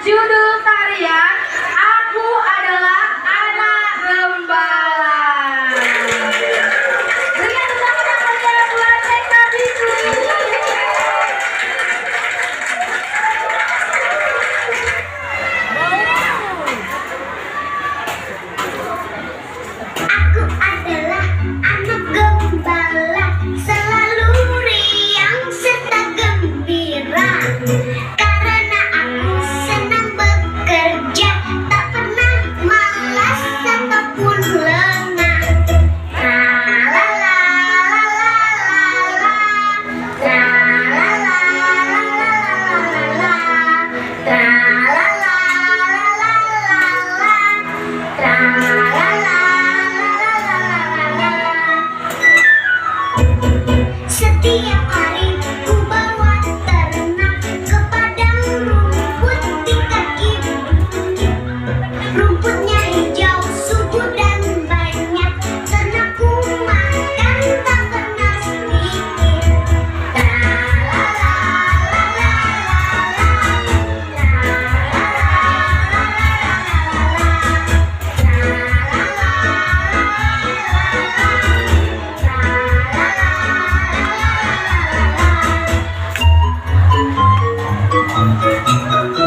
judul tarian Aku Adalah Anak Gembala. Berikan tepuk tangannya buat TK Bisu. Aku adalah anak gembala, selalu riang serta gembira. Karena aku senang bekerja, tak pernah malas ataupun lengah. La la la la la la, la la la la la la, la la la la la la. Setiap hari ku bawa ternak ke padang rumput di kaki bukit. Rumputnya hijau, subur dan banyak. Ternakku makan tak pernah sedikit. La la la la la la, la la la la la la.